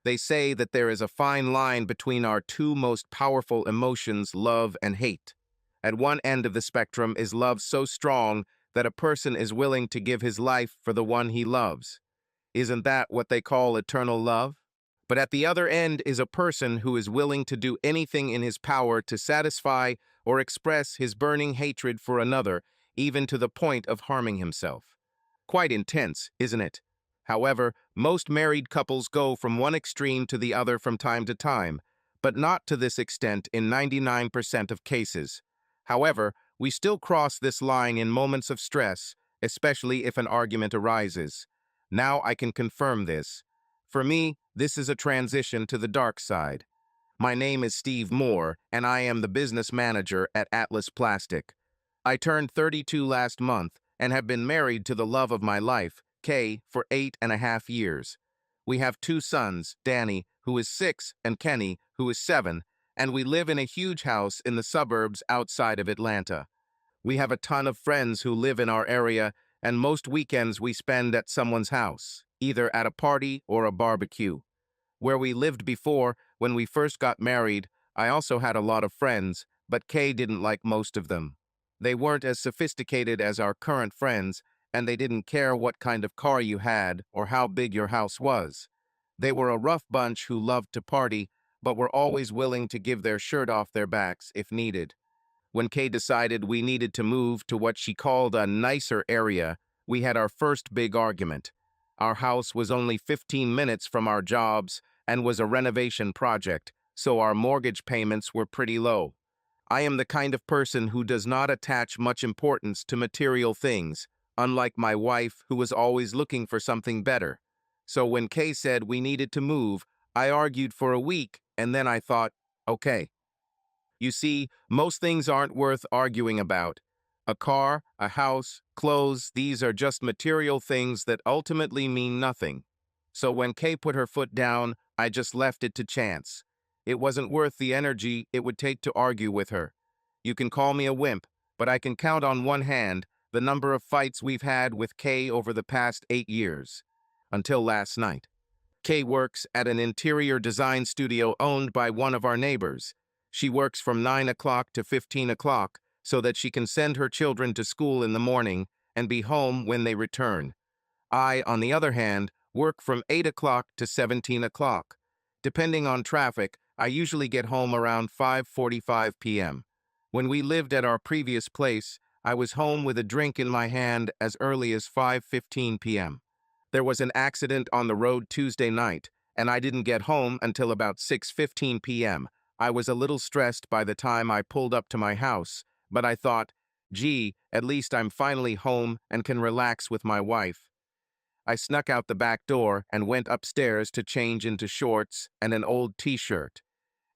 They say that there is a fine line between our two most powerful emotions, love and hate. At one end of the spectrum is love so strong that a person is willing to give his life for the one he loves. Isn't that what they call eternal love? But at the other end is a person who is willing to do anything in his power to satisfy or express his burning hatred for another, even to the point of harming himself. Quite intense, isn't it? However, most married couples go from one extreme to the other from time to time, but not to this extent in 99% of cases. However, we still cross this line in moments of stress, especially if an argument arises. Now I can confirm this. For me, this is a transition to the dark side. My name is Steve Moore, and I am the business manager at Atlas Plastic. I turned 32 last month and have been married to the love of my life, Kay, for 8.5 years. We have two sons, Danny, who is 6, and Kenny, who is 7, and we live in a huge house in the suburbs outside of Atlanta. We have a ton of friends who live in our area, and most weekends we spend at someone's house, either at a party or a barbecue. Where we lived before, when we first got married, I also had a lot of friends, but Kay didn't like most of them. They weren't as sophisticated as our current friends, and they didn't care what kind of car you had or how big your house was. They were a rough bunch who loved to party, but were always willing to give their shirt off their backs if needed. When Kay decided we needed to move to what she called a nicer area, we had our first big argument. Our house was only 15 minutes from our jobs and was a renovation project, so our mortgage payments were pretty low. I am the kind of person who does not attach much importance to material things, unlike my wife who was always looking for something better. So when Kay said we needed to move, I argued for a week, and then I thought, okay. You see, most things aren't worth arguing about. A car, a house, clothes, these are just material things that ultimately mean nothing. So when Kay put her foot down, I just left it to chance. It wasn't worth the energy it would take to argue with her. You can call me a wimp, but I can count on one hand the number of fights we've had with Kay over the past 8 years. Until last night. Kay works at an interior design studio owned by one of our neighbors. She works from 9 o'clock to 15 o'clock so that she can send her children to school in the morning and be home when they return. I, on the other hand, work from 8 o'clock to 17 o'clock. Depending on traffic, I usually get home around 5:45 p.m. When we lived at our previous place, I was home with a drink in my hand as early as 5:15 p.m. There was an accident on the road Tuesday night, and I didn't get home until about 6:15 p.m. I was a little stressed by the time I pulled up to my house, but I thought, gee, at least I'm finally home and can relax with my wife. I snuck out the back door and went upstairs to change into shorts and an old t-shirt.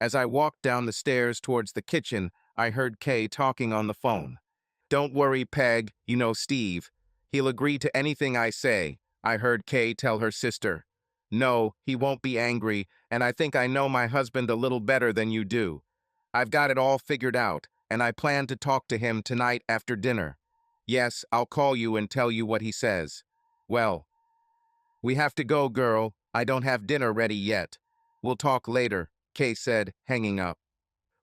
As I walked down the stairs towards the kitchen, I heard Kay talking on the phone. "Don't worry, Peg, you know Steve. He'll agree to anything I say," I heard Kay tell her sister. "No, he won't be angry, and I think I know my husband a little better than you do. I've got it all figured out, and I plan to talk to him tonight after dinner. Yes, I'll call you and tell you what he says. Well, we have to go, girl. I don't have dinner ready yet. We'll talk later," Kay said, hanging up.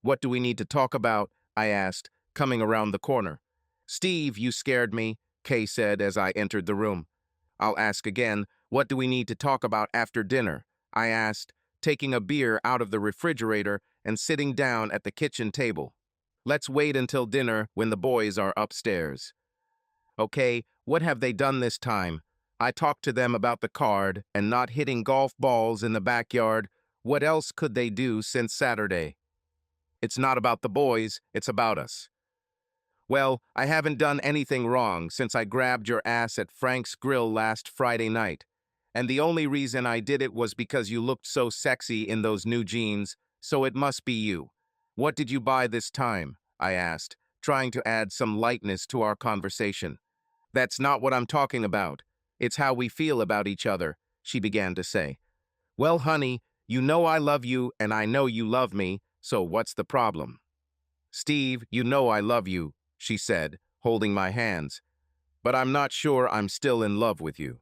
"What do we need to talk about?" I asked, coming around the corner. "Steve, you scared me," Kay said as I entered the room. "I'll ask again, what do we need to talk about after dinner?" I asked, taking a beer out of the refrigerator and sitting down at the kitchen table. "Let's wait until dinner when the boys are upstairs." "Okay, what have they done this time? I talked to them about the card and not hitting golf balls in the backyard. What else could they do since Saturday?" "It's not about the boys, it's about us." "Well, I haven't done anything wrong since I grabbed your ass at Frank's Grill last Friday night. And the only reason I did it was because you looked so sexy in those new jeans, so it must be you. What did you buy this time?" I asked, trying to add some lightness to our conversation. "That's not what I'm talking about. It's how we feel about each other," she began to say. "Well, honey, you know I love you and I know you love me, so what's the problem?" "Steve, you know I love you," she said, holding my hands. "But I'm not sure I'm still in love with you."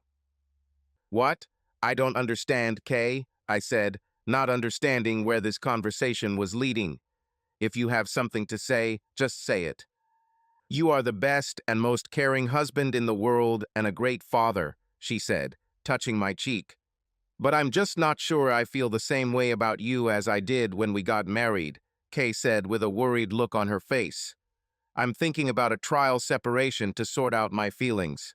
"What? I don't understand, Kay," I said, not understanding where this conversation was leading. If you have something to say, just say it. You are the best and most caring husband in the world and a great father, she said, touching my cheek. But I'm just not sure I feel the same way about you as I did when we got married, Kay said with a worried look on her face. I'm thinking about a trial separation to sort out my feelings.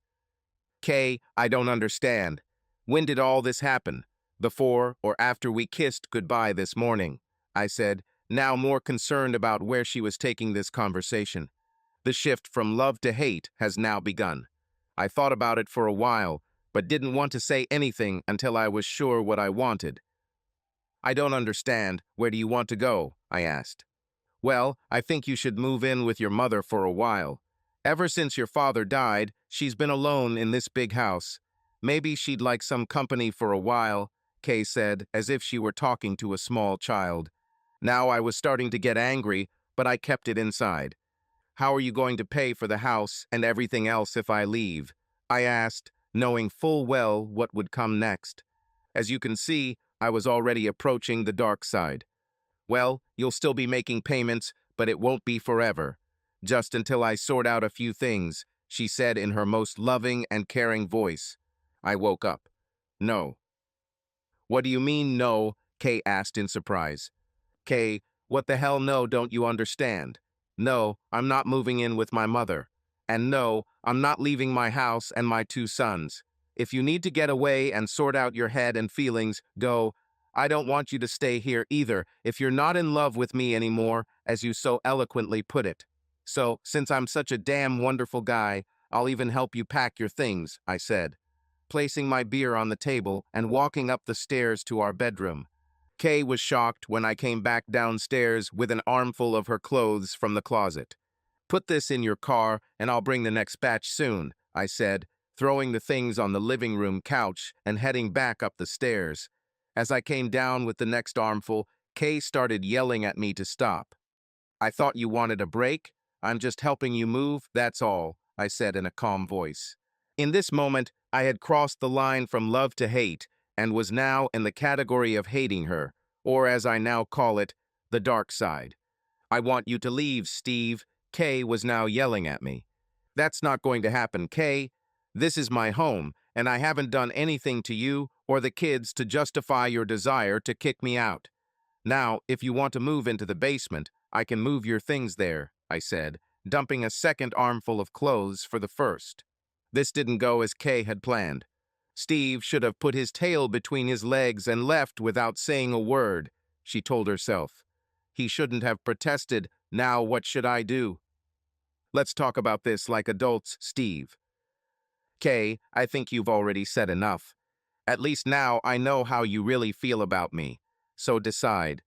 Kay, I don't understand. When did all this happen? Before or after we kissed goodbye this morning? I said, now more concerned about where she was taking this conversation. The shift from love to hate has now begun. I thought about it for a while, but didn't want to say anything until I was sure what I wanted. I don't understand. Where do you want to go? I asked. Well, I think you should move in with your mother for a while. Ever since your father died, she's been alone in this big house. Maybe she'd like some company for a while, Kay said, as if she were talking to a small child. Now I was starting to get angry, but I kept it inside. How are you going to pay for the house and everything else if I leave? I asked, knowing full well what would come next. As you can see, I was already approaching the dark side. Well, you'll still be making payments, but it won't be forever. Just until I sort out a few things, she said in her most loving and caring voice. I woke up. No. What do you mean, no? Kay asked in surprise. Kay, what the hell no don't you understand? No, I'm not moving in with my mother. And no, I'm not leaving my house and my 2 sons. If you need to get away and sort out your head and feelings, go. I don't want you to stay here either if you're not in love with me anymore, as you so eloquently put it. So, since I'm such a damn wonderful guy, I'll even help you pack your things, I said, placing my beer on the table and walking up the stairs to our bedroom. Kay was shocked when I came back downstairs with an armful of her clothes from the closet. Put this in your car and I'll bring the next batch soon, I said, throwing the things on the living room couch and heading back up the stairs. As I came down with the next armful, Kay started yelling at me to stop. I thought you wanted a break? I'm just helping you move, that's all, I said in a calm voice. In this moment, I had crossed the line from love to hate and was now in the category of hating her, or as I now call it, the dark side. I want you to leave, Steve. Kay was now yelling at me. That's not going to happen, Kay. This is my home, and I haven't done anything to you or the kids to justify your desire to kick me out. Now, if you want to move into the basement, I can move your things there, I said, dumping a second armful of clothes for the first. This didn't go as Kay had planned. Steve should have put his tail between his legs and left without saying a word, she told herself. He shouldn't have protested. Now what should I do? Let's talk about this like adults, Steve. Kay, I think you've already said enough. At least now I know how you really feel about me. So decide.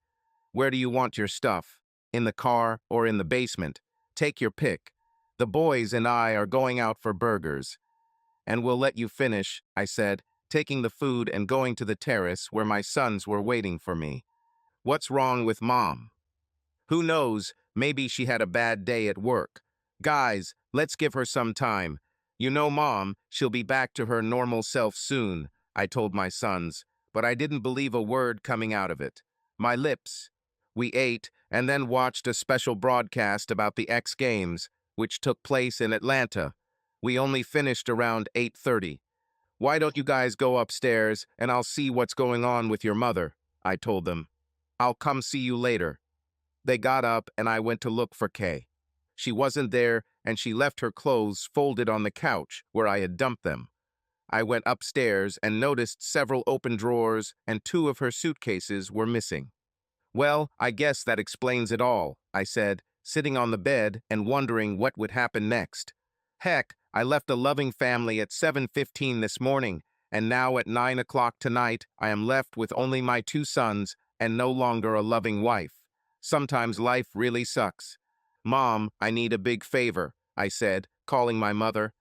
Where do you want your stuff? In the car or in the basement? Take your pick. The boys and I are going out for burgers. And we'll let you finish, I said, taking the food and going to the terrace where my sons were waiting for me. What's wrong with Mom? Who knows, maybe she had a bad day at work. Guys, let's give her some time. You know, Mom, she'll be back to her normal self soon, I told my sons, but I didn't believe a word coming out of it. My lips. We ate and then watched a special broadcast about the X Games, which took place in Atlanta. We only finished around 8:30. Why don't you guys go upstairs and I'll see what's going on with your mother, I told them. I'll come see you later. They got up and I went to look for Kay. She wasn't there and she left her clothes folded on the couch where I had dumped them. I went upstairs and noticed several open drawers and 2 of her suitcases were missing. Well, I guess that explains it all, I said, sitting on the bed and wondering what would happen next. Heck, I left a loving family at 7:15 this morning, and now at 9 o'clock tonight, I am left with only my 2 sons and no longer a loving wife. Sometimes life really sucks. Mom, I need a big favor, I said, calling my mother.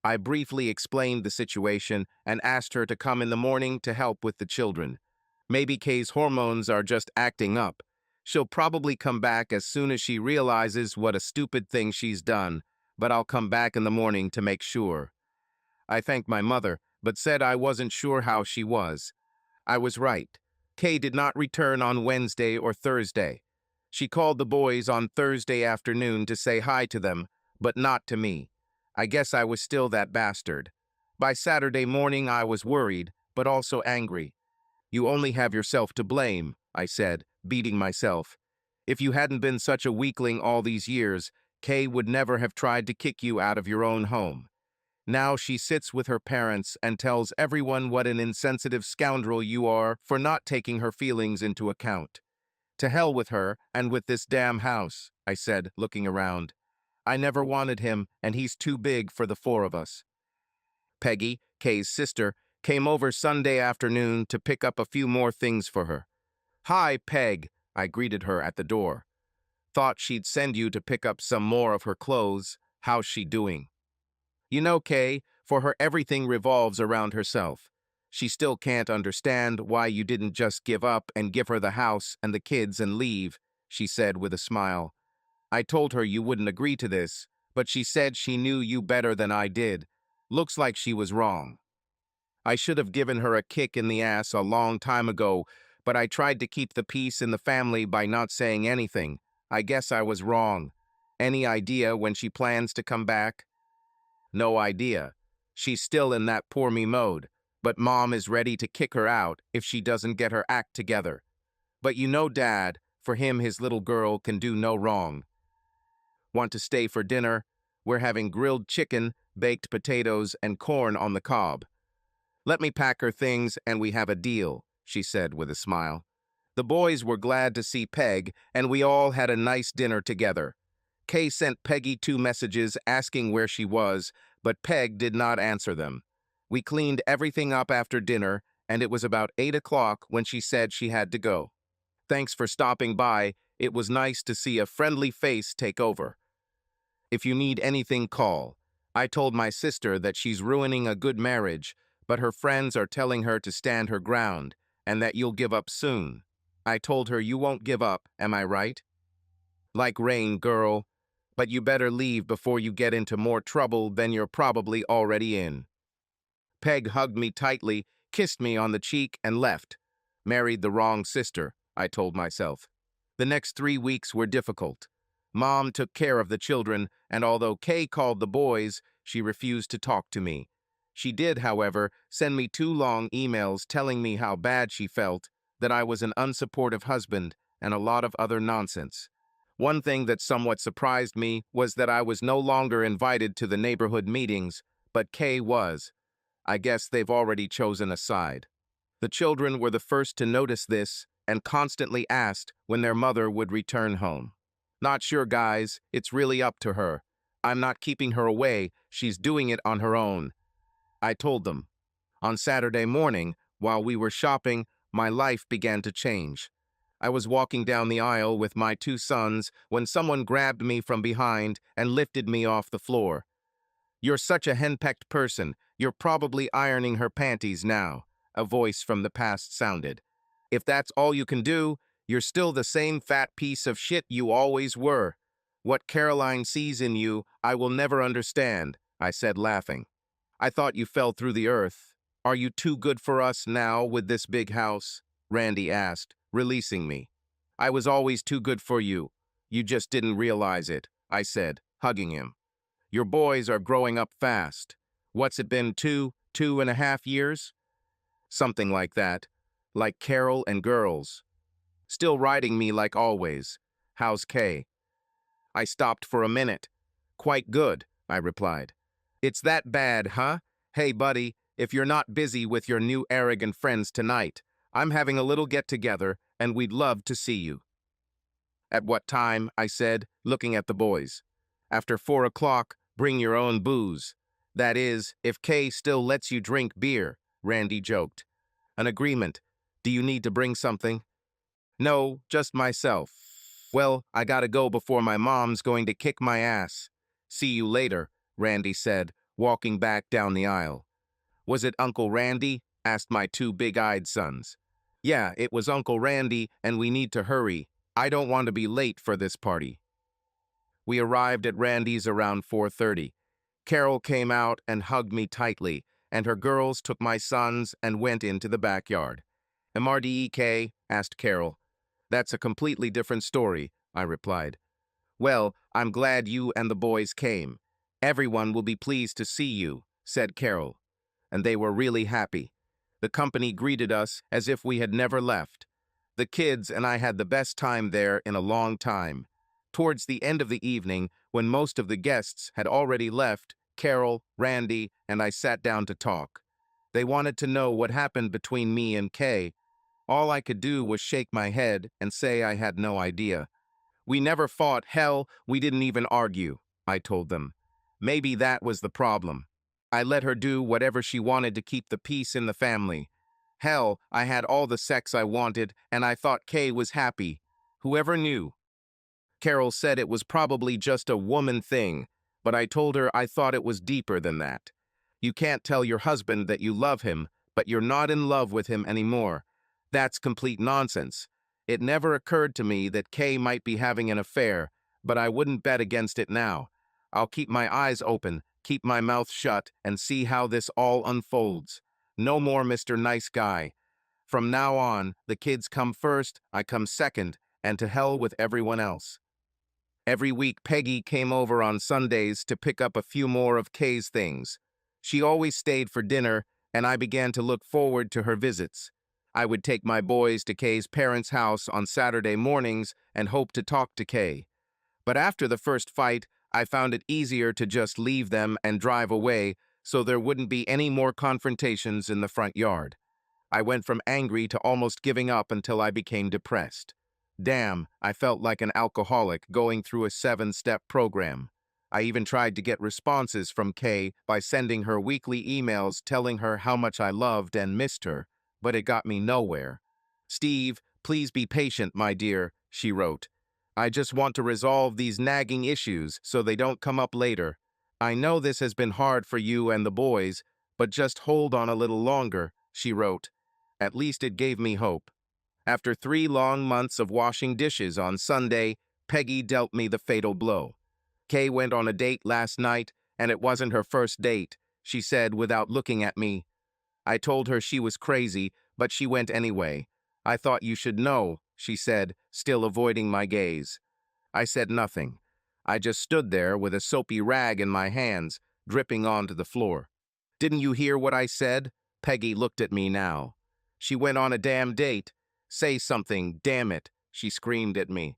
I briefly explained the situation and asked her to come in the morning to help with the children. Maybe Kay's hormones are just acting up. She'll probably come back as soon as she realizes what a stupid thing she's done, but I'll come back in the morning to make sure. I thanked my mother, but said I wasn't sure how she was. I was right. Kay did not return on Wednesday or Thursday. She called the boys on Thursday afternoon to say hi to them, but not to me. I guess I was still that bastard. By Saturday morning, I was worried, but also angry. "You only have yourself to blame," I said, beating myself. "If you hadn't been such a weakling all these years, Kay would never have tried to kick you out of your own home. Now she sits with her parents and tells everyone what an insensitive scoundrel you are for not taking her feelings into account. To hell with her and with this damn house," I said, looking around. "I never wanted him, and he's too big for the four of us." Peggy, Kay's sister, came over Sunday afternoon to pick up a few more things for her. "Hi, Peg," I greeted her at the door. "Thought she'd send you to pick up some more of her clothes. How's she doing?" "You know, Kay, for her everything revolves around herself. She still can't understand why you didn't just give up and give her the house and the kids and leave," she said with a smile. "I told her you wouldn't agree to this, but she said she knew you better than I did. Looks like she was wrong. I should have given her a kick in the ass a long time ago, but I tried to keep the peace in the family by not saying anything. I guess I was wrong. Any idea when she plans to come back?" "No idea. She's still in that poor me mode, but Mom is ready to kick her out if she doesn't get her act together. But you know Dad, for him his little girl can do no wrong. Want to stay for dinner? We're having grilled chicken, baked potatoes, and corn on the cob." "Let me pack her things and we have a deal," she said with a smile. The boys were glad to see Peg, and we all had a nice dinner together. Kay sent Peggy 2 messages asking where she was, but Peg did not answer them. We cleaned everything up after dinner, and it was about 8 o'clock when she said she had to go. "Thanks for stopping by. It was nice to see a friendly face take over. If you need anything, call." I told my sister that she's ruining a good marriage, but her friends are telling her to stand her ground, and that you'll give up soon. I told her you won't give up, am I right? "Like rain, girl. But you better leave before you get into more trouble than you're probably already in." Peg hugged me tightly, kissed me on the cheek, and left. Married the wrong sister, I told myself. The next 3 weeks were difficult. Mom took care of the children, and although Kay called the boys, she refused to talk to me. She did, however, send me 2 long emails telling me how bad she felt, that I was an unsupportive husband, and a lot of other nonsense. One thing that somewhat surprised me was that I was no longer invited to the neighborhood meetings, but Kay was. I guess they've already chosen a side. The children were the first to notice this and constantly asked when their mother would return home. "Not sure, guys. It's really up to her. I'm not keeping her away. She's doing it on her own," I told them. On Saturday morning, while we were shopping, my life began to change. I was walking down the aisle with my 2 sons when someone grabbed me from behind and lifted me off the floor. "You're such a henpecked person. You're probably ironing her panties now," a voice from the past sounded. "If that's all you can do, you're still the same fat piece of shit you always were. What Caroline sees in you, I will never understand," I said, laughing. "I thought you fell through the earth. Are you too good for us now with this big house?" Randy asked, releasing me. "I was always too good for you. You just didn't realize it," I said, hugging him. "Your boys are growing up fast. What's it been, 2.5 years? Something like that. Like Carol and girls. Still riding me like always. How's Kay?" I stopped for a minute. "Quite good," I replied. "It's that bad, huh? Hey, buddy, if you're not busy with your new arrogant friends tonight, I'm having a little get-together, and we'd love to see you." "At what time?" I said, looking at the boys. "After 4 o'clock, bring your own booze. That is, if Kay still lets you drink beer," Randy joked. "An agreement. Do you need to bring something?" "No, just myself." "Well, I gotta go before my mom's going to kick my ass." "See you later," Randy said, walking back down the aisle. "Was it Uncle Randy?" asked my 2 big-eyed sons. "Yeah, it was Uncle Randy, and we need to hurry. I don't want to be late for this party." We arrived at Randy's around 4:30. Carol came out and hugged me tightly, and her girls took my sons and went into the backyard. MRDEK? Asked Carol. That's a completely different story, I replied. Well, I'm glad you and the boys came. Everyone will be pleased to see you, said Carol. And they were really happy. The company greeted us as if we had never left. The kids and I had the best time there in a long time. Towards the end of the evening, when most of the guests had already left, Carol, Randy, and I sat down to talk. They wanted to know what happened between me and Kay. All I could do was shake my head and say I had no idea. We never fought, hell, we didn't even argue, I told them. Maybe that was the problem. I let her do whatever she wanted to keep the peace in the family. Hell, I had all the sex I wanted, and I thought Kay was happy. Whoever knew? Carol said it was probably just a woman thing, but I told her I thought it was deeper than that. You can't tell your husband that you love him, but you're not in love with him anymore. That's complete nonsense. It never occurred to me that Kay might be having an affair, but I wouldn't bet against it now. I'll keep my eyes open, keep my mouth shut, and see how this all unfolds. No more Mr. Nice Guy. From now on, the kids come first, I come second, and to hell with everyone else. Every week, Peggy came over on Sundays to pick up a few more of Kay's things. She always stayed for dinner, and I began to look forward to her visits. I would take my boys to Kay's parents' house on Saturday mornings and hope to talk to Kay. But after the first fight, I found it easier to just leave them and drive away so there wouldn't be any more confrontations in the front yard. I went from angry to almost giving up until I became depressed. Damn, I felt like an alcoholic going through a 7-step program. I even tried to get responses from Kay by sending her weekly emails telling her how much I loved and missed her, but it got me nowhere. Steve, please be patient, my dear, she wrote. I just want to resolve these nagging issues so they don't come up later. I know this has been hard for you and the boys, but just hold on a little longer, she wrote. At least it gave me hope. After 3 long months of washing dishes on Sunday, Peggy dealt me the fatal blow. Kay went on a date last night, and it wasn't her first date, she said without looking at me. I told her she was crazy, but she went anyway. I thought you should know, she said, still avoiding my gaze. I said nothing. I just stood there with a soapy rag in my hands, dripping onto the floor. Didn't you hear what I said? Peggy looked at me now. She went on a damn date. Say something, damn it, she screamed at me.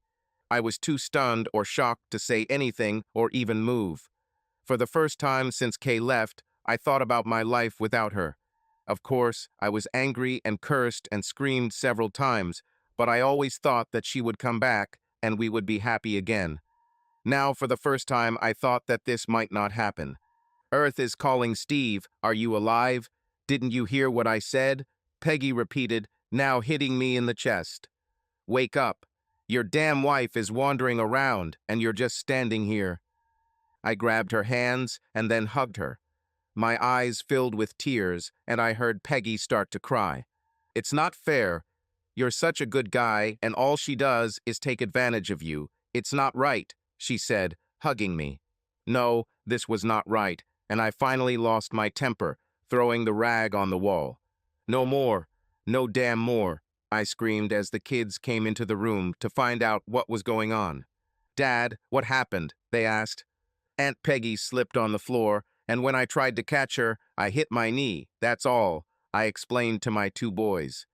I was too stunned or shocked to say anything or even move. For the first time since Kay left, I thought about my life without her. Of course, I was angry and cursed and screamed several times, but I always thought that she would come back and we would be happy again. Now, for the first time, I thought that this might not happen. Earth is calling Steve, are you alive? Didn't you hear what I said? Peggy repeated, now hitting me in the chest. Wake up. Your damn wife is wandering around, and you're just standing here. I grabbed her hands and then hugged her. My eyes filled with tears, and I heard Peggy start to cry. It's not fair. You're such a good guy, and all she does is take advantage of you. It's not right, she said, hugging me. No, this was not right, and I finally lost my temper, throwing the rag on the wall. No more. No damn more, I screamed as the kids came into the room to find out what was going on. Dad, what happened? They asked. Aunt Peggy slipped on the floor, and when I tried to catch her, I hit my knee, that's all, I explained to my 2 boys.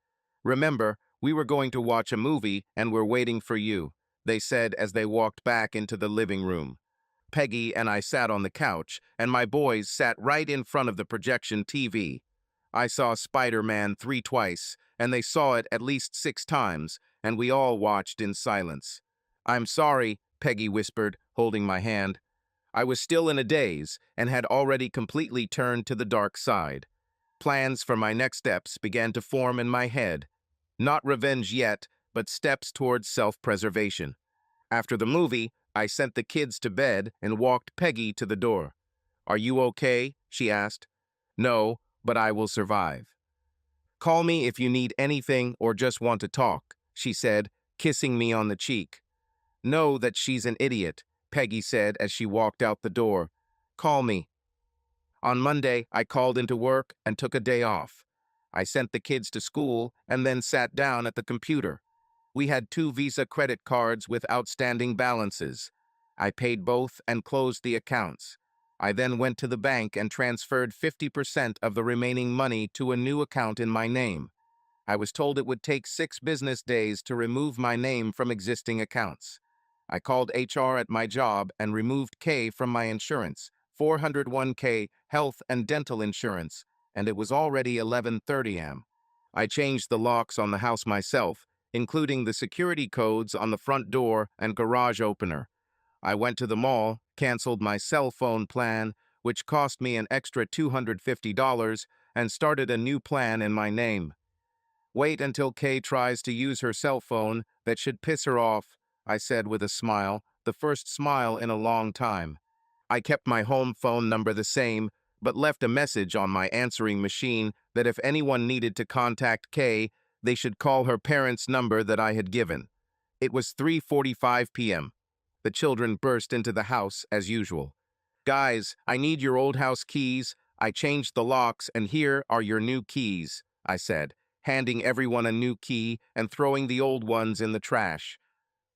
Remember, we were going to watch a movie and we're waiting for you, they said as they walked back into the living room. Peggy and I sat on the couch, and my boys sat right in front of the projection TV. I saw Spider-Man 3 twice, and they saw it at least 6 times, and we all watched in silence. I'm sorry, Peggy whispered, holding my hand. I was still in a daze and had already completely turned to the dark side. Plans for my next steps began to form in my head. Not revenge yet, but steps towards self-preservation. After the movie, I sent the kids to bed and walked Peggy to the door. Are you okay? She asked. No, but I will survive. Call me if you need anything or just want to talk, she said, kissing me on the cheek. Know that she's an idiot, Peggy said as she walked out the door. Call me. On Monday, I called into work and took a day off. I sent the kids to school and then sat down at the computer. We had 2 Visa credit cards with outstanding balances. I paid both and closed the accounts. I then went to the bank and transferred 50% of the remaining money to a new account in my name. I was told it would take 6 business days to remove my name from existing accounts. I called HR at my job and removed K from my insurance, 401k health and dental insurance, and it was already 11:30 am. I changed the locks on the house myself, including the security codes on the front door and garage opener. I went to the mall, canceled my cell phone plan, which cost me an extra $250, and started a new plan in my name. Wait until Kay tries to use her cell phone. That should piss her off, I said with a smile, the first smile in a long time. I kept my home phone number the same, but left a message on my answering machine that if anyone needed to contact Kay, they should call her parents' number that I had given. It was 3:45 p.m. The children burst into the house as usual. Guys, I need your old house keys. I changed the locks, and here are your new keys, I said, handing everyone a new key and throwing the old ones in the trash.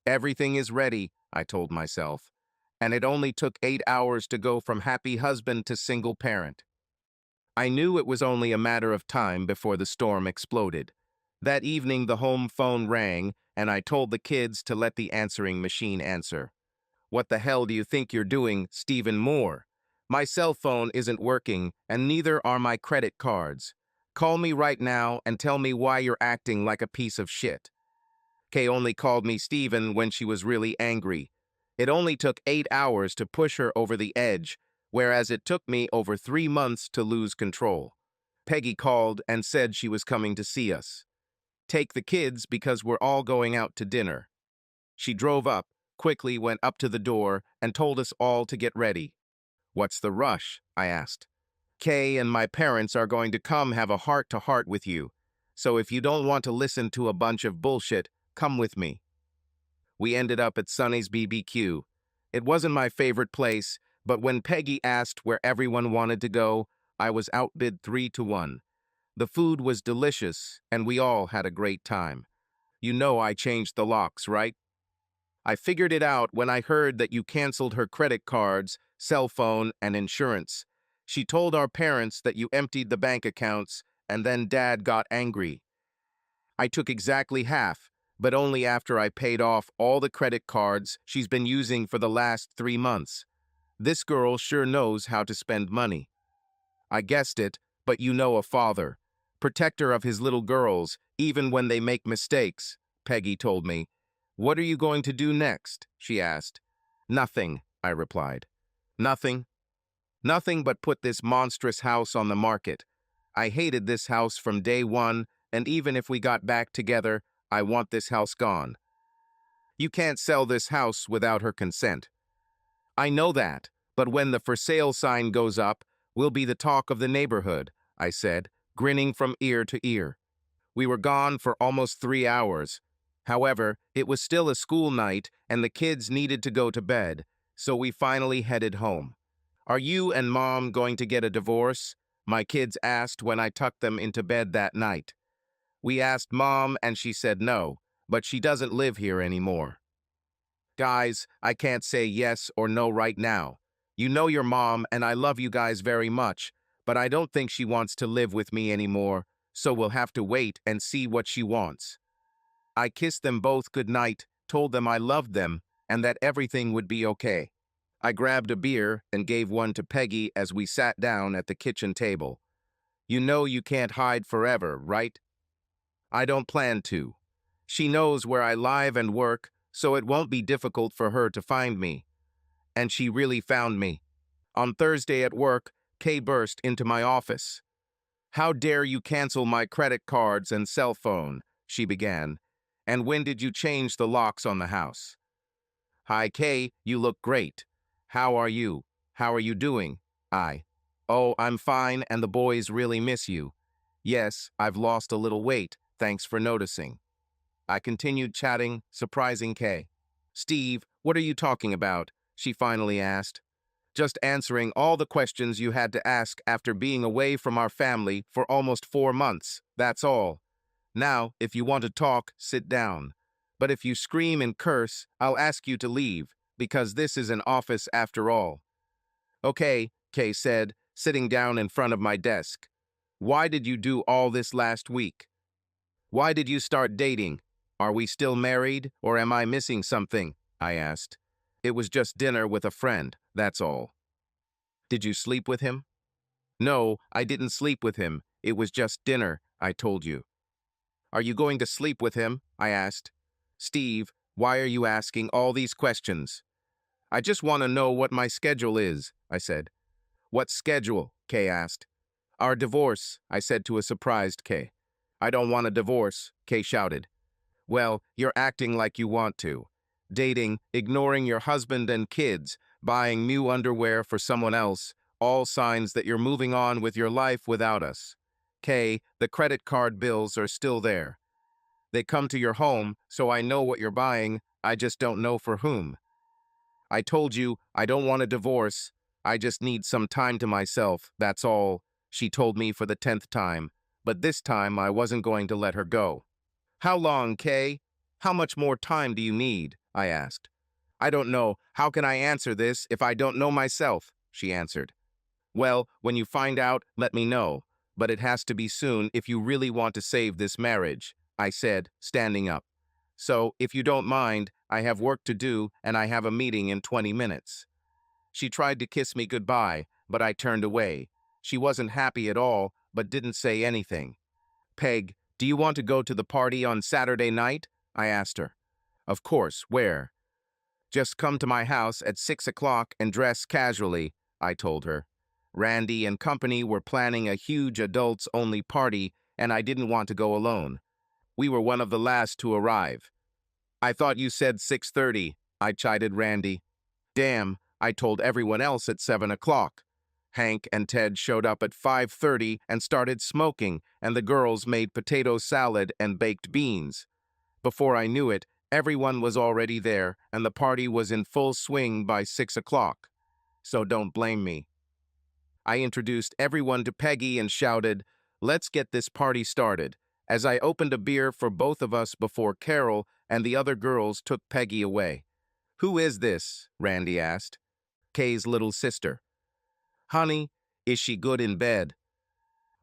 Everything is ready, I told myself, and it only took 8 hours to go from happy husband to single parent. I knew it was only a matter of time before the storm exploded. That evening the home phone rang, and I told the kids to let the answering machine answer. What the hell do you think you're doing, Stephen Moore? My cell phone isn't working, and neither are my credit cards. Call me right now and tell me why you're acting like a piece of shit. Kay only called me Stephen when she was really angry. It only took 8 hours to push her over the edge, whereas it took me over 3 months to lose control. Peggy called and said she was coming to see us. Take the kids because we're all going out to dinner. She drove up, quickly went up to the door, and told us all to get ready. What's the rush? I asked. Kay and my parents are going to come have a heart-to-heart with you. So if you don't want to listen to a bunch of bullshit, come with me. We ended up at Sonny's BBQ. It wasn't my favorite place, but when Peggy asked where everyone wanted to go, I was outbid 3-1. The food was delicious, and we all had a great time. You know I changed the locks, right? I figured it out when I heard that you canceled her credit cards, cell phone, and insurance. She told our parents that you emptied the bank accounts, and then Dad got angry. I took exactly half, but only after I paid off all the credit cards she's been using for the last 3 months. This girl sure knows how to spend money. I guessed it, but you know a father. Protector of his little girls, even when they make mistakes, Peggy told me. What are you going to do next? She asked. Nothing, I replied. Nothing? Nothing but put this monstrous house on the market. I hated this house from day one, and even if we got back together, I want this house gone. You can't sell this house without her consent. I know that, but when the for sale sign goes up, we'll be the talk of the neighborhood, I said, grinning from ear to ear. We were gone for almost 3 hours. However, it was still a school night and the kids needed to go to bed, so we finally headed home. Are you and Mom going to get a divorce? My kids asked when I tucked them into bed that night. We asked Mom and she said no, but she doesn't live here anymore. Guys, I can't say yes or no right now. You know your mom and I love you guys very much, but I don't think she wants to live with me anymore, so we'll have to wait and see what she wants. I kissed them both goodnight, told them I loved them, and that everything would be okay. I grabbed a beer and gave one to Peggy as we sat down at the kitchen table. You know you can't hide forever, right? I don't plan to. She knows where I live and work, so it won't be difficult for her to find me. And she really found me. On Thursday at work, Kay burst into my office. How dare you cancel my credit cards and cell phone, she began. And when did you change the locks on the house? Hi, Kay, you look great. How are you? How are you doing? Oh, I'm fine and the boys really miss you. Yes, I've lost a little weight, thanks for noticing. I continued chatting, surprising Kay. Steve, what are you talking about? She finally asked. Just answering all the questions you had to ask after being away from our family for almost 4 months. That's all. Now, if you want to talk, sit down. But if you scream and curse, I'll ask you to leave, because this is an office after all. Okay, Kay said, sitting down in front of my desk. Why did you do all this last week? Why did you start dating? Are we still married, or am I missing something? I asked. It was just dinner with a friend, that's all. Did you sleep with him? No, I didn't sleep with him. It was just dinner, I told you. Are you going to sleep with him? I asked. Steve, why are you asking all these questions? I just want to know what my schedule is, I said. What schedule? Kay asked. Our divorce, I said to a surprised Kay. I don't want a divorce, Kay shouted. Well, you're acting like you want to. Dating, ignoring your husband and kids, buying new underwear for someone else, all signs that you're moving on with your life without us. Kay, the credit card bills are still there. They come to your home, so I know what you're buying, I just don't know for whom. I told you, I don't want a divorce. I just need some time to myself, that's all, she told me for the 10th time. But this time I wasn't going to let her go. How long, Kay? How much more time do you need? I asked. I don't know. How can I answer this if I don't know myself? She answered. Well, when you find out, let me know. But it has to be soon if you really want to save this marriage, I said, standing up. So, if you don't mind, I have work to do and I have a meeting in 20 minutes. She tried to kiss me goodbye, but I turned away. She wasn't happy at all, but didn't say anything. Peg, do you want to go to the party on Saturday night? I asked her. Of course, where? Just come to my house at 6 o'clock and dress casually, I told her. Randy and company were planning a huge adults-only party, and I didn't want to go alone. We were one of the last to arrive. I thought you said 6:30, I chided Randy. Damn, I told everyone else at 7 o'clock. Hank and Ted showed up at 5:30 and started smoking, and the girls made potato salad and baked beans. Before I knew it, everyone was already there, and the party was in full swing by 6 o'clock. So don't blame me. I introduced everyone to Peggy and shouted, "Let's get this party started," as I opened a beer for both of us before Carol and the other girls took Peggy away. Who is this? Randy asked. Kay's little sister. Honey, is she good in bed?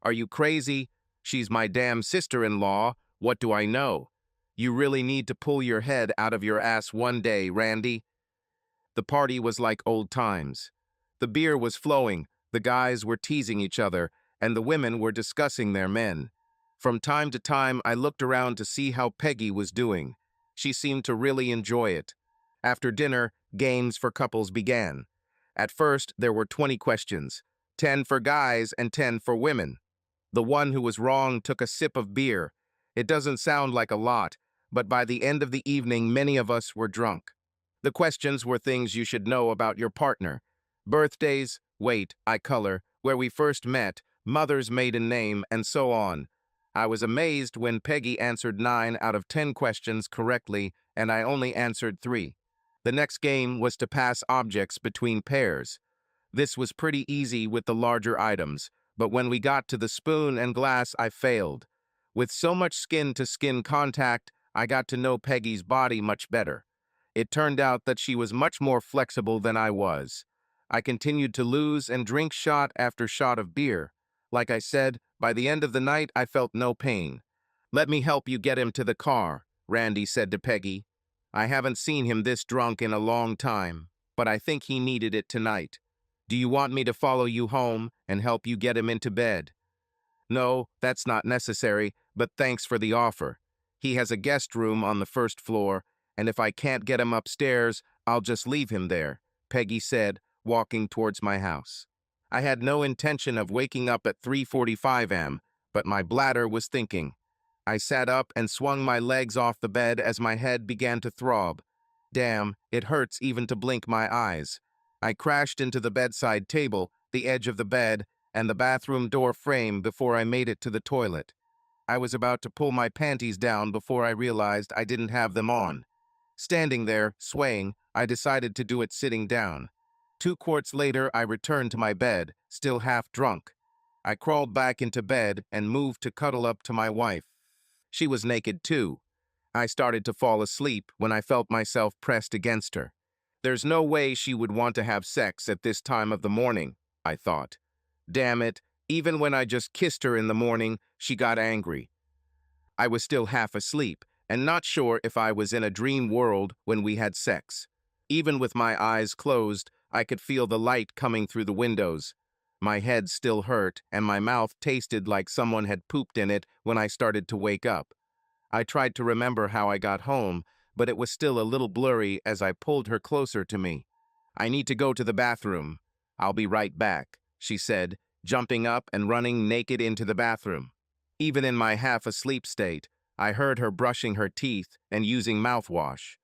Are you crazy? She's my damn sister-in-law. What do I know? You really need to pull your head out of your ass one day, Randy. The party was like old times. The beer was flowing, the guys were teasing each other, and the women were discussing their men. From time to time, I looked around to see how Peggy was doing. She seemed to really enjoy it. After dinner, games for couples began. At first, there were 20 questions, 10 for guys and 10 for women. The one who was wrong took a sip of beer. It doesn't sound like a lot, but by the end of the evening, many of us were drunk. The questions were things you should know about your partner. Birthdays, weight, eye color, where we first met, mother's maiden name, and so on. I was amazed when Peggy answered 9 out of 10 questions correctly, and I only answered 3. The next game was to pass objects between pairs. This was pretty easy with the larger items, but when we got to the spoon and glass, I failed. With so much skin-to-skin contact, I got to know Peggy's body much better. It turned out that she was much more flexible than I was. I continued to lose and drink shot after shot of beer. Like I said, by the end of the night, I felt no pain. Let me help you get him to the car, Randy said to Peggy. I haven't seen him this drunk in a long time, but I think he needed it tonight. Do you want me to follow you home and help you get him into bed? No, that's not necessary, but thanks for the offer. He has a guest room on the first floor, and if I can't get him upstairs, I'll just leave him there, Peggy said, walking towards my house. I had no intention of waking up at 3:45 am, but my bladder was thinking. I sat up and swung my legs off the bed as my head began to throb. Damn, it hurts even to blink my eyes. I crashed into the bedside table, the edge of the bed, and the bathroom door frame before I made it to the toilet. I was about to pull my panties down before I realized I didn't have them on. Standing there, swaying, I decided to do it sitting down. 2 quarts later, I returned to my bed, still half drunk. I crawled back into bed and moved to cuddle up to my wife. She was naked too. I started to fall asleep when I felt myself pressed against her. There's no way she would want to have sex at this time of the morning, I thought. Damn it, even when I just kissed her in the morning, she got angry. I was still half asleep and not sure if I was in a dream world when we had sex. Even with my eyes closed, I could feel the light coming through the windows. My head still hurt and my mouth tasted like someone had pooped in it when I started to wake up. I tried to remember how I got home, but it was still a little blurry as I pulled her closer to me. I need to go to the bathroom. I'll be right back, she said, jumping up and running naked into the bathroom. Even in my half-asleep state, I heard her brushing her teeth and using mouthwash.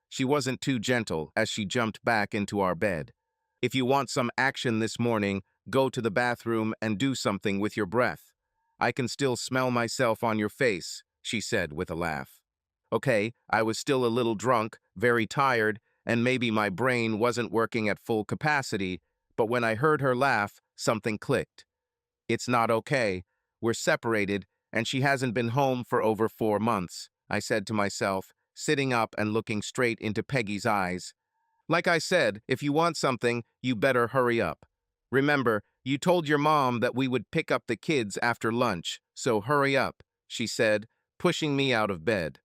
She wasn't too gentle as she jumped back into our bed. If you want some action this morning, go to the bathroom and do something with your breath. I can still smell myself on your face, she said with a laugh. Okay, I was still a little drunk, very tired, and maybe my brain wasn't working at full capacity, but when I heard her laugh, something clicked. It's not okay. We're separated, and she hasn't been home for over 4 months, I said to myself, sitting up and looking straight into Peggy's eyes. Like I said, if you want something, you better hurry up. Remember, you told your mom that we would pick up the kids after lunch, so hurry up, she said, pushing me out of bed.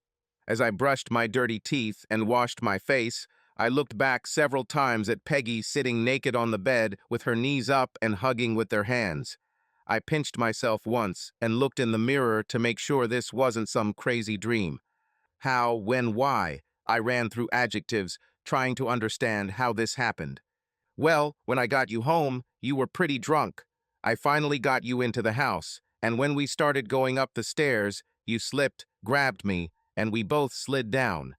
As I brushed my dirty teeth and washed my face, I looked back several times at Peggy sitting naked on the bed with her knees up and hugging with their hands. I pinched myself once and looked in the mirror to make sure this wasn't some crazy dream. How, when, why? I ran through adjectives, trying to understand how this happened. Well, when I got you home, you were pretty drunk. I finally got you into the house, and when we started going up the stairs, you slipped, grabbed me, and we both slid down.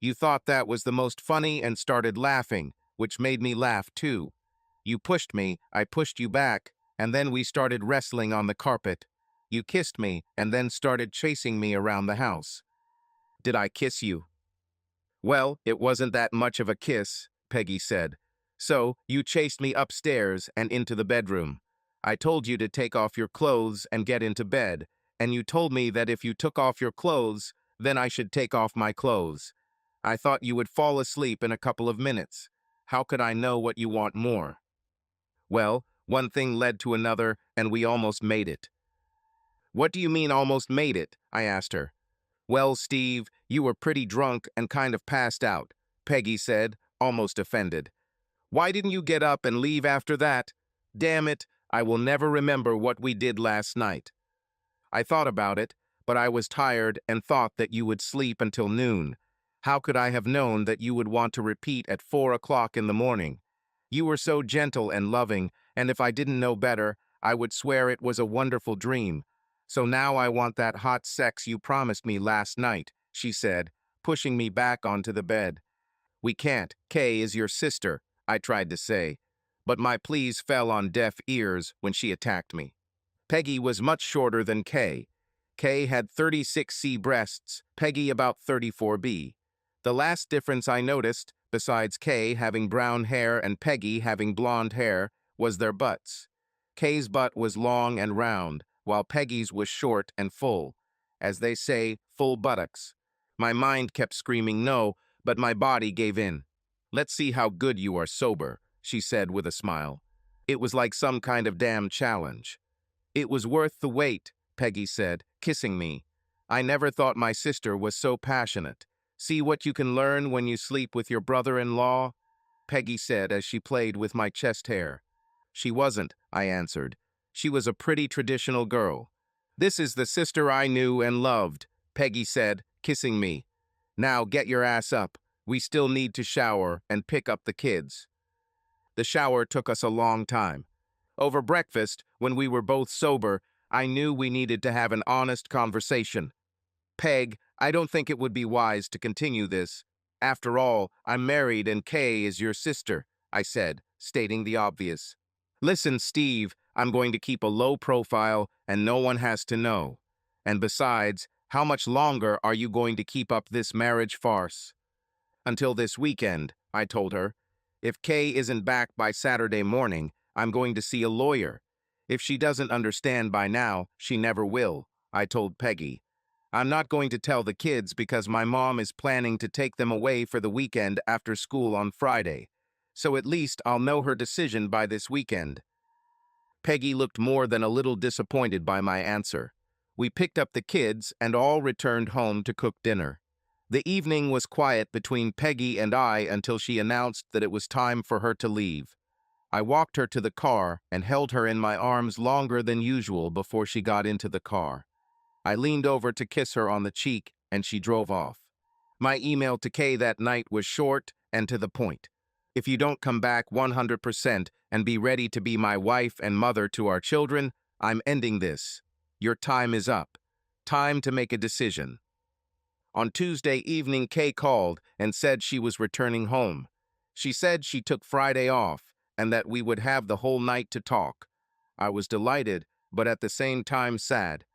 You thought that was the most funny and started laughing, which made me laugh too. You pushed me, I pushed you back, and then we started wrestling on the carpet. You kissed me and then started chasing me around the house. Did I kiss you? Well, it wasn't that much of a kiss, Peggy said. So, you chased me upstairs and into the bedroom. I told you to take off your clothes and get into bed, and you told me that if you took off your clothes, then I should take off my clothes. I thought you would fall asleep in a couple of minutes. How could I know what you want more? Well, one thing led to another, and we almost made it. What do you mean almost made it? I asked her. Well, Steve, you were pretty drunk and kind of passed out, Peggy said, almost offended. Why didn't you get up and leave after that? Damn it, I will never remember what we did last night. I thought about it, but I was tired and thought that you would sleep until noon. How could I have known that you would want to repeat at 4 o'clock in the morning? You were so gentle and loving, and if I didn't know better, I would swear it was a wonderful dream. So now I want that hot sex you promised me last night, she said, pushing me back onto the bed. We can't. Kay is your sister, I tried to say, but my pleas fell on deaf ears when she attacked me. Peggy was much shorter than Kay. Kay had 36C breasts, Peggy about 34B. The last difference I noticed, besides Kay having brown hair and Peggy having blonde hair, was their butts. Kay's butt was long and round, while Peggy's was short and full. As they say, full buttocks. My mind kept screaming no, but my body gave in. Let's see how good you are sober, she said with a smile. It was like some kind of damn challenge. It was worth the wait, Peggy said, kissing me. I never thought my sister was so passionate. See what you can learn when you sleep with your brother-in-law? Peggy said as she played with my chest hair. She wasn't, I answered. She was a pretty traditional girl. This is the sister I knew and loved, Peggy said, kissing me. Now get your ass up. We still need to shower and pick up the kids. The shower took us a long time. Over breakfast, when we were both sober, I knew we needed to have an honest conversation. Peg, I don't think it would be wise to continue this. After all, I'm married and Kay is your sister, I said, stating the obvious. Listen, Steve, I'm going to keep a low profile and no one has to know. And besides, how much longer are you going to keep up this marriage farce? Until this weekend, I told her. If Kay isn't back by Saturday morning, I'm going to see a lawyer. If she doesn't understand by now, she never will, I told Peggy. I'm not going to tell the kids because my mom is planning to take them away for the weekend after school on Friday. So at least I'll know her decision by this weekend. Peggy looked more than a little disappointed by my answer. We picked up the kids and all returned home to cook dinner. The evening was quiet between Peggy and I until she announced that it was time for her to leave. I walked her to the car and held her in my arms longer than usual before she got into the car. I leaned over to kiss her on the cheek and she drove off. My email to Kay that night was short and to the point. If you don't come back 100% and be ready to be my wife and mother to our children, I'm ending this. Your time is up. Time to make a decision. On Tuesday evening, Kay called and said she was returning home. She said she took Friday off and that we would have the whole night to talk. I was delighted, but at the same time sad.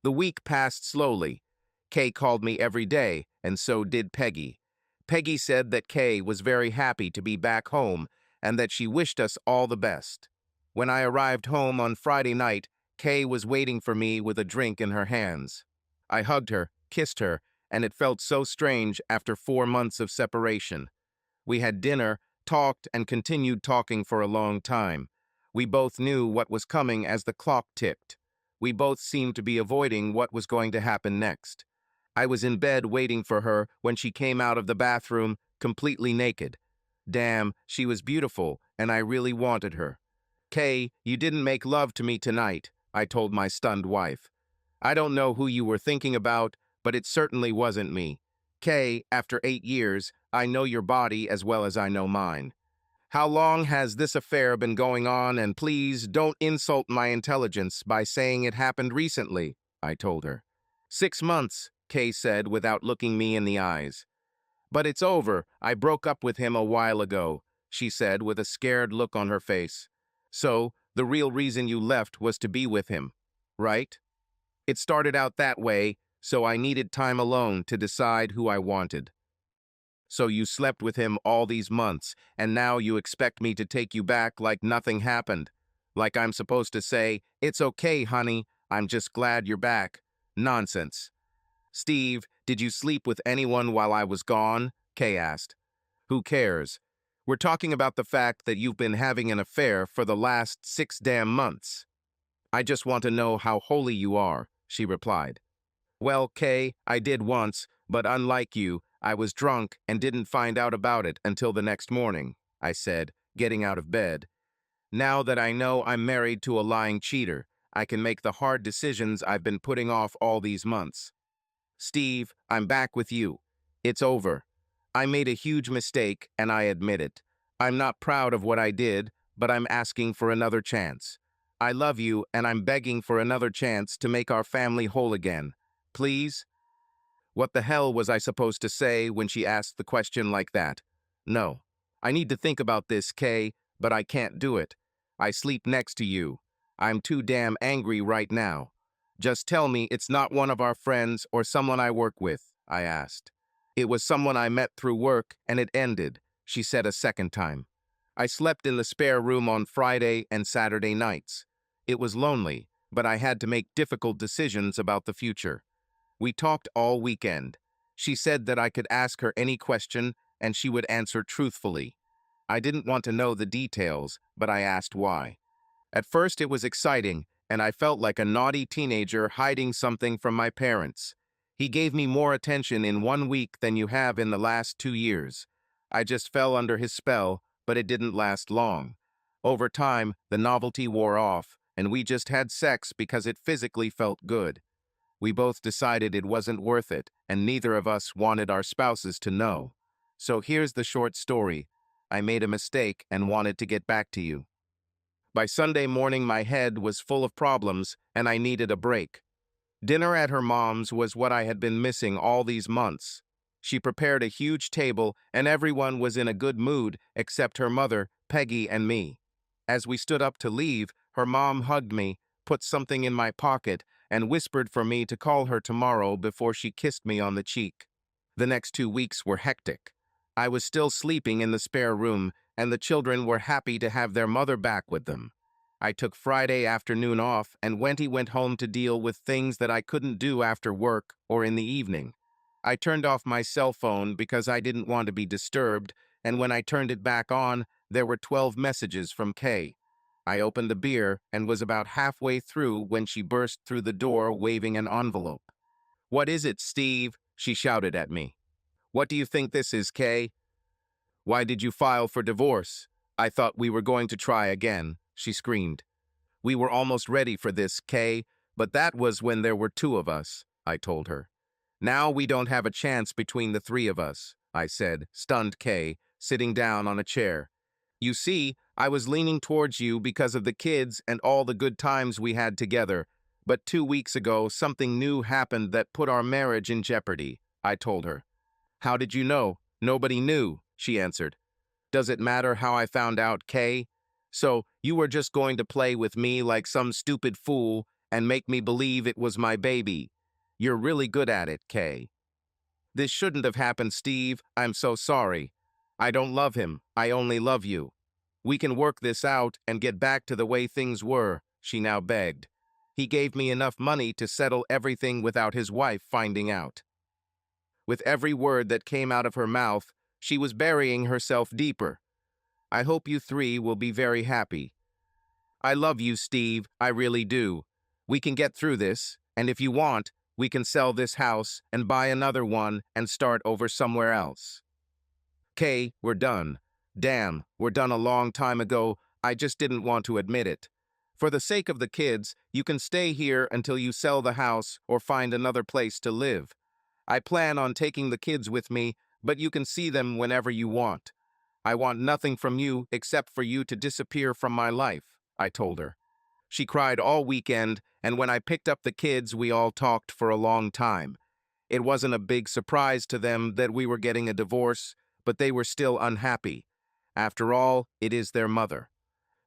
The week passed slowly. Kay called me every day, and so did Peggy. Peggy said that Kay was very happy to be back home and that she wished us all the best. When I arrived home on Friday night, Kay was waiting for me with a drink in her hands. I hugged her, kissed her, and it felt so strange after 4 months of separation. We had dinner, talked, and continued talking for a long time. We both knew what was coming as the clock ticked. We both seemed to be avoiding what was going to happen next. I was in bed waiting for her when she came out of the bathroom, completely naked. Damn, she was beautiful, and I really wanted her. Kay, you didn't make love to me tonight, I told my stunned wife. I don't know who you were thinking about, but it certainly wasn't me. Kay, after 8 years, I know your body as well as I know mine. How long has this affair been going on, and please don't insult my intelligence by saying it happened recently, I told her. 6 months, Kay said without looking me in the eyes. But it's over. I broke up with him a while ago, she said with a scared look on her face. So, the real reason you left was to be with him, right? It started out that way, so I needed time alone to decide who I wanted. So you slept with him all these months, and now you expect me to take you back like nothing happened. Like I'm supposed to say, it's okay, honey, I'm just glad you're back. Nonsense. Steve, did you sleep with anyone while I was gone? Kay asked. Who cares? We're talking about the fact that you've been having an affair for the last 6 damn months. I just want to know how holy you are, she replied. Well, Kay, I did once, but unlike you, I was drunk and didn't find out about it until the next morning, I said, getting out of bed. Now that I know I'm married to a lying cheater, I can make the hard decisions I've been putting off all these months. Steve, I'm back with you. It's over. I made a huge mistake, and I admit it. I'm not proud of what I did, but I'm asking for another chance. I love you, and I'm begging for another chance to make our family whole again. Please? What the hell was I supposed to say when she asked the question like that? No. I need to think about this, Kay, but I can't do it. I sleep next to you. I'm too damn angry right now. Just tell me it's not one of our friends or someone I work with, I asked. It was someone I met through work, and it ended, she said a second time. I slept in the spare room on Friday and Saturday nights. It was lonely, but I had to make difficult decisions about the future. We talked all weekend. She said that I could ask her any question, and she would answer truthfully. I didn't want to know the details, but I asked why. At first it was exciting, and I felt like a naughty teenager hiding something from my parents. He gave me more attention in 1 week than you have in the last 2 years. I just fell under his spell, but it didn't last long. Over time, the novelty wore off, and we just had sex because it physically felt good. We both decided it wasn't worth it, and neither of us wanted our spouses to know. So here's the short story. I made a mistake and wanted to get back to you. By Sunday morning, my head was full of problems, and I needed a break. Dinner at her mom's was what I had been missing all these months. She prepared a huge table, and everyone was in a good mood except her mother, Peggy, and me. As we stood up to leave, her mom hugged me, put something in my pocket, and whispered for me to call her tomorrow before she kissed me on the cheek. The next 2 weeks were hectic. I was still sleeping in the spare room, and the children were happy to have their mother back with them. I took Friday afternoon off, and Wendy went home to deal with things that I couldn't do after work or in the evening. I turned off my cell phone because I didn't want to be disturbed, and when I turned it back on, there were 12 messages from Kay. I opened the beer and was about halfway through when she burst through the door waving an envelope. "What is it, Steve?" she shouted at me. "What do you think this is, Kay? Why did you file for divorce? I thought we were going to try again," she screamed. "We were almost ready for this, Kay, but that was when there were two of us," I told her. "Now we don't have a chance between the three of us," I said, stunned Kay, sitting down on a chair. "You see, I was leaning towards you because of the kids and all the good times we had together, but 2 weeks ago something new happened that put our marriage in jeopardy," I told her. "How did you know?" "Nobody knew," she answered. "Does it matter how I found out, Kay? So you were just going to play with me like some stupid fool and make me believe it was my baby. You're really good at it, Kay." "This shouldn't have happened, Steve. I'm so sorry. I don't love him. I only love you. We can work this out and get back to the way things were," she now begged. "He gave me enough money to settle everything without his wife finding out." With every word that came out of her mouth, she was burying herself deeper. "I hope you three will be very happy. I love you, Steve. I really do. We can get through this, and if you want, we can sell this house and buy another one and start over somewhere else." "Kay, we're done. Damn, we're done a long time ago. I just didn't want to admit it. For the sake of the kids, you can stay here until you sell the house or find another place to live. I plan on taking the kids with me, but you can see them whenever you want. I want nothing from you except for you to disappear from my life," I told her. She cried all weekend, and when I picked up the kids, we all talked for a long time. It wasn't a big surprise to them that we were getting a divorce, but they were still unhappy. After all, it is their mother.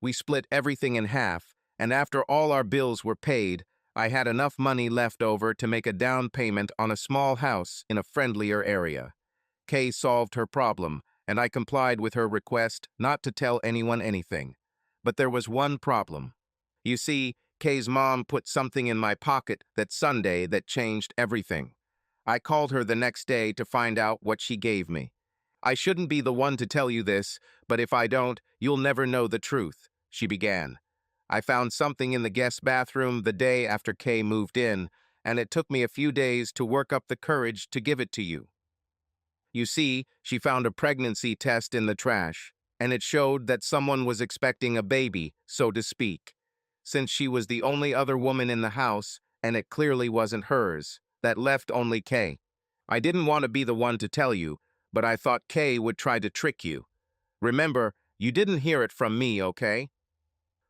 We split everything in half, and after all our bills were paid, I had enough money left over to make a down payment on a small house in a friendlier area. Kay solved her problem, and I complied with her request not to tell anyone anything. But there was one problem. You see, Kay's mom put something in my pocket that Sunday that changed everything. I called her the next day to find out what she gave me. "I shouldn't be the one to tell you this, but if I don't, you'll never know the truth," she began. "I found something in the guest bathroom the day after Kay moved in, and it took me a few days to work up the courage to give it to you. You see, she found a pregnancy test in the trash, and it showed that someone was expecting a baby, so to speak. Since she was the only other woman in the house, and it clearly wasn't hers, that left only Kay. I didn't want to be the one to tell you, but I thought Kay would try to trick you. Remember, you didn't hear it from me, okay?"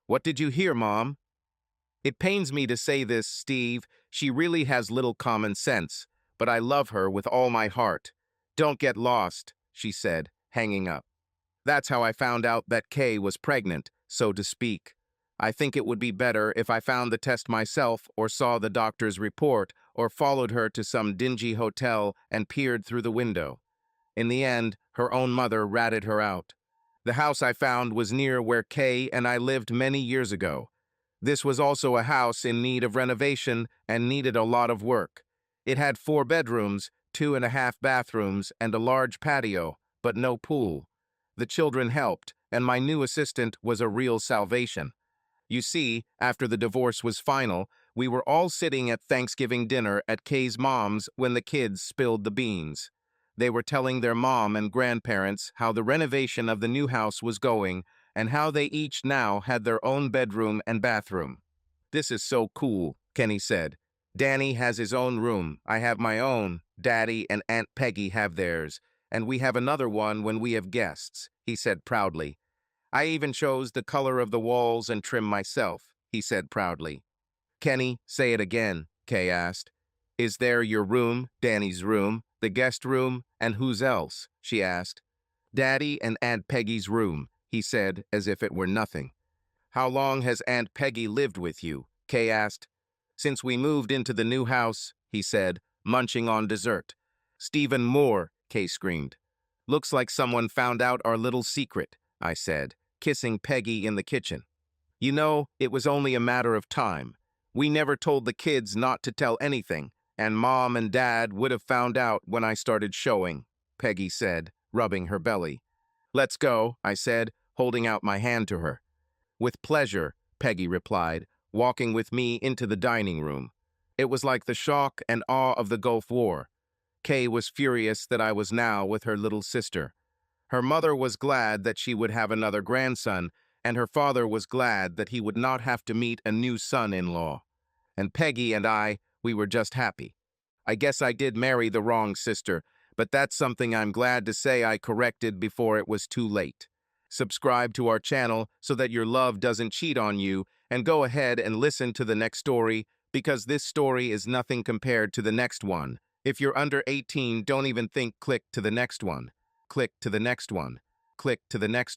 "What did you hear, Mom?" "It pains me to say this, Steve. She really has little common sense, but I love her with all my heart. Don't get lost," she said, hanging up. "That's how I found out that Kay was pregnant, so to speak. I think it would be better if I found the test myself or saw the doctor's report or followed her to some dingy hotel and peered through the window. In the end, her own mother ratted her out. The house I found was near where Kay and I lived many years ago. This was also a house in need of renovation and needed a lot of work. It had 4 bedrooms, 2.5 bathrooms, and a large patio, but no pool. The children helped, and my new assistant was a real salvation. You see, after the divorce was final, we were all sitting at Thanksgiving dinner at Kay's mom's when the kids spilled the beans. They were telling their mom and grandparents how the renovation of the new house was going and how they each now had their own bedroom and bathroom. "This is so cool," Kenny said. "Danny has his own room, I have my own, Daddy and Aunt Peggy have theirs, and we have another one when we have guests," he said proudly. "I even chose the color of the walls and trim myself," he said proudly. "Kenny, say it again," Kay asked. "Is there your room, Danny's room, the guest room, and whose else?" she asked. "Daddy and Aunt Peggy's room," he said as if it were nothing. "How long has Aunt Peggy lived with you?" Kay asked. "Since we moved into the new house," he said, munching on dessert. "Stephen Moore," Kay screamed. "Looks like someone found out our little secret. I said, kissing Peggy in the kitchen. You know, it was only a matter of time. We never told the kids not to tell anything, and Mom and Dad would have found out when I started showing, Peggy said, rubbing her belly. Let's go, I said, holding out my hand to her. With pleasure, Peggy replied, walking with me into the dining room. It was like the shock and awe of the Gulf War. Kay was furious that I was now with her little sister. Her mother was glad that she would have another grandson, and her father was glad that he would not have to meet a new son-in-law. And Peggy and I, we were just happy. I guess I did marry the wrong sister, but that's something I'm glad to say I corrected before it was too late. Subscribe to our channel so that your love doesn't cheat on you, and go ahead and listen to the next story, because this story is nothing compared to the next one. If you're under 18, don't even think click to the next one. Click to the next one. Click to the next one.